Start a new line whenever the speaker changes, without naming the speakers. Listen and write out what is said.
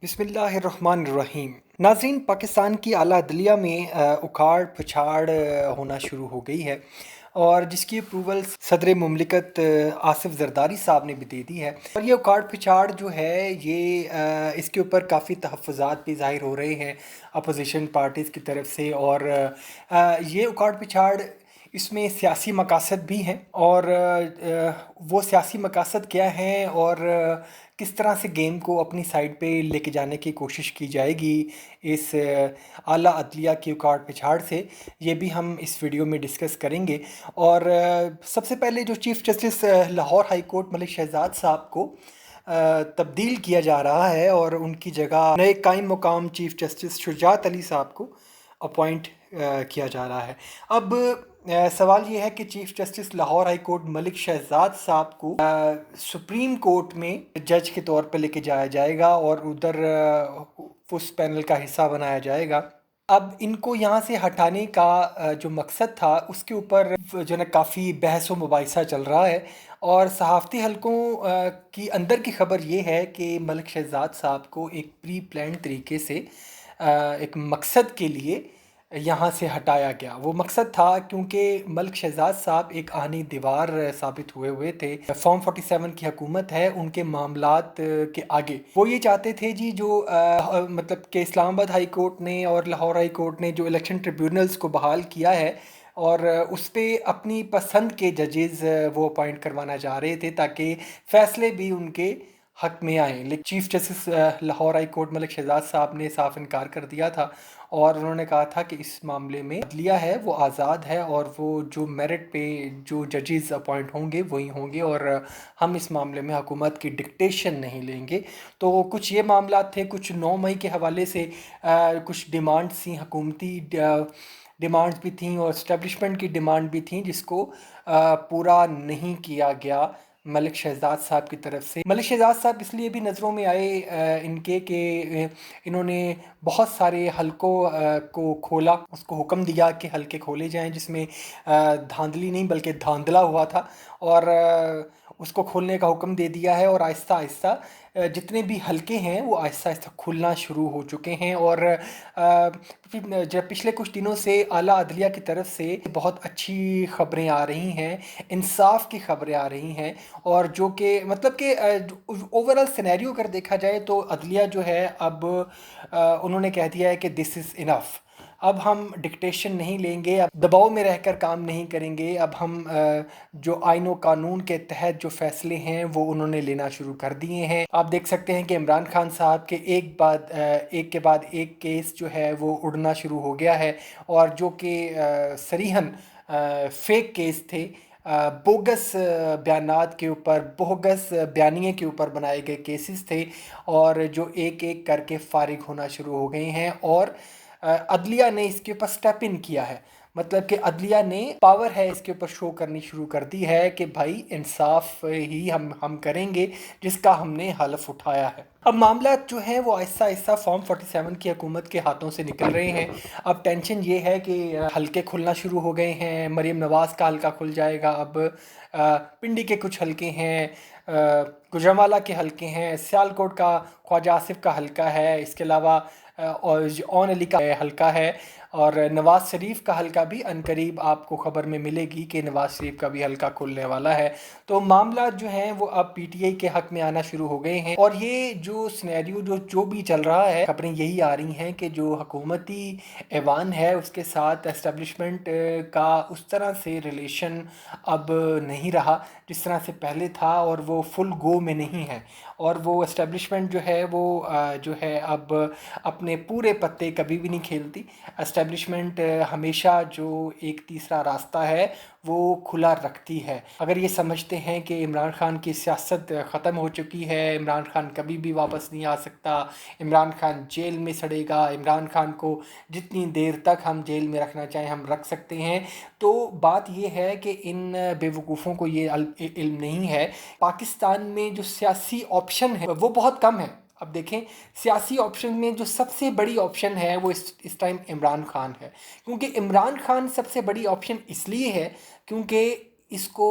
بسم اللہ الرحمن الرحیم۔ ناظرین، پاکستان کی اعلیٰ عدلیہ میں اکھاڑ پچھاڑ ہونا شروع ہو گئی ہے اور جس کی اپروول صدر مملکت آصف زرداری صاحب نے بھی دے دی ہے۔ اور یہ اکھاڑ پچھاڑ جو ہے یہ اس کے اوپر کافی تحفظات بھی ظاہر ہو رہے ہیں اپوزیشن پارٹیز کی طرف سے، اور یہ اکھاڑ پچھاڑ اس میں سیاسی مقاصد بھی ہیں، اور وہ سیاسی مقاصد کیا ہیں اور کس طرح سے گیم کو اپنی سائڈ پہ لے کے جانے کی کوشش کی جائے گی اس اعلیٰ عدلیہ کی اکھاڑ پچھاڑ سے، یہ بھی ہم اس ویڈیو میں ڈسکس کریں گے۔ اور سب سے پہلے جو chief justice Lahore high court Malik Shahzad sahib کو تبدیل کیا جا رہا ہے اور ان کی جگہ نئے قائم مقام چیف جسٹس شجاعت علی صاحب کو اپوائنٹ کیا جا رہا ہے۔ اب سوال یہ ہے کہ chief justice Lahore high court Malik Shahzad sahib کو سپریم کورٹ میں جج کے طور پہ لے کے جایا جائے گا اور ادھر اس پینل کا حصہ بنایا جائے گا۔ اب ان کو یہاں سے ہٹانے کا جو مقصد تھا اس کے اوپر جو ہے کافی بحث و مباحثہ چل رہا ہے، اور صحافتی حلقوں کی اندر کی خبر یہ ہے کہ ملک شہزاد صاحب کو ایک پری پلانڈ طریقے سے ایک مقصد کے لیے یہاں سے ہٹایا گیا۔ وہ مقصد تھا کیونکہ ملک شہزاد صاحب ایک آہنی دیوار ثابت ہوئے تھے۔ فارم 47 کی حکومت ہے، ان کے معاملات کے آگے وہ یہ چاہتے تھے جی، جو مطلب کہ اسلام آباد ہائی کورٹ نے اور لاہور ہائی کورٹ نے جو الیکشن ٹریبیونلز کو بحال کیا ہے، اور اس پہ اپنی پسند کے ججز وہ اپوائنٹ کروانا چاہ رہے تھے تاکہ فیصلے بھی ان کے حق میں آئیں، لیکن chief justice Lahore high court Malik Shahzad sahib نے صاف انکار کر دیا تھا، اور انہوں نے کہا تھا کہ اس معاملے میں عدلیہ ہے وہ آزاد ہے، اور وہ جو میرٹ پہ جو ججز اپوائنٹ ہوں گے وہی ہوں گے، اور ہم اس معاملے میں حکومت کی ڈکٹیشن نہیں لیں گے۔ تو کچھ یہ معاملات تھے، کچھ 9 مئی کے حوالے سے کچھ ڈیمانڈس تھیں، حکومتی ڈیمانڈز بھی تھیں اور اسٹیبلشمنٹ کی ڈیمانڈ بھی تھیں، جس کو پورا نہیں کیا گیا ملک شہزاد صاحب کی طرف سے۔ ملک شہزاد صاحب اس لیے بھی نظروں میں آئے ان کے کہ انہوں نے بہت سارے حلقوں کو کھولا، اس کو حکم دیا کہ حلقے کھولے جائیں، جس میں دھاندلی نہیں بلکہ دھاندلا ہوا تھا، اور اس کو کھولنے کا حکم دے دیا ہے، اور آہستہ آہستہ جتنے بھی حلقے ہیں وہ آہستہ آہستہ کھلنا شروع ہو چکے ہیں۔ اور جب پچھلے کچھ دنوں سے اعلیٰ عدلیہ کی طرف سے بہت اچھی خبریں آ رہی ہیں، انصاف کی خبریں آ رہی ہیں، اور جو کہ مطلب کہ اوورال سینیریو اگر دیکھا جائے تو عدلیہ جو ہے اب انہوں نے کہہ دیا ہے کہ دس از انف، اب ہم ڈکٹیشن نہیں لیں گے، اب دباؤ میں رہ کر کام نہیں کریں گے، اب ہم جو آئین و قانون کے تحت جو فیصلے ہیں وہ انہوں نے لینا شروع کر دیے ہیں۔ آپ دیکھ سکتے ہیں کہ عمران خان صاحب کے ایک کے بعد ایک کیس جو ہے وہ اڑنا شروع ہو گیا ہے، اور جو کہ صریحاً فیک کیس تھے، بوگس بیانات کے اوپر، بوگس بیانیے کے اوپر بنائے گئے کیسز تھے، اور جو ایک ایک کر کے فارغ ہونا شروع ہو گئے ہیں، اور عدلیہ نے اس کے اوپر سٹیپ ان کیا ہے، مطلب کہ عدلیہ نے پاور ہے اس کے اوپر شو کرنی شروع کر دی ہے کہ بھائی انصاف ہی ہم کریں گے جس کا ہم نے حلف اٹھایا ہے۔ اب معاملات جو ہیں وہ آہستہ آہستہ فارم 47 کی حکومت کے ہاتھوں سے نکل رہے ہیں۔ اب ٹینشن یہ ہے کہ حلقے کھلنا شروع ہو گئے ہیں، مریم نواز کا حلقہ کھل جائے گا، اب پنڈی کے کچھ حلقے ہیں، گوجرانوالہ کے حلقے ہیں، سیالکوٹ کا خواجہ آصف کا حلقہ ہے، اس کے علاوہ اون علی کا حلقہ ہے، اور نواز شریف کا حلقہ بھی عنقریب آپ کو خبر میں ملے گی کہ نواز شریف کا بھی حلقہ کھلنے والا ہے۔ تو معاملات جو ہیں وہ اب پی ٹی آئی کے حق میں آنا شروع ہو گئے ہیں، اور یہ جو سینیریو جو بھی چل رہا ہے، خبریں یہی آ رہی ہیں کہ جو حکومتی ایوان ہے اس کے ساتھ اسٹیبلشمنٹ کا اس طرح سے ریلیشن اب نہیں رہا جس طرح سے پہلے تھا، اور وہ فل گو میں نہیں ہے، اور وہ اسٹیبلشمنٹ جو ہے وہ جو ہے اب اپنے پورے پتے کبھی بھی نہیں کھیلتی۔ اسٹیبلشمنٹ ہمیشہ جو ایک تیسرا راستہ ہے وہ کھلا رکھتی ہے۔ اگر یہ سمجھتے ہیں کہ عمران خان کی سیاست ختم ہو چکی ہے، عمران خان کبھی بھی واپس نہیں آ سکتا، عمران خان جیل میں سڑے گا، عمران خان کو جتنی دیر تک ہم جیل میں رکھنا چاہیں ہم رکھ سکتے ہیں، تو بات یہ ہے کہ ان بیوقوفوں کو یہ علم نہیں ہے۔ پاکستان میں جو سیاسی آپشن ہے وہ بہت کم ہے۔ اب دیکھیں، سیاسی آپشن میں جو سب سے بڑی آپشن ہے وہ اس ٹائم عمران خان ہے، کیونکہ عمران خان سب سے بڑی آپشن اس لیے ہے کیونکہ اس کو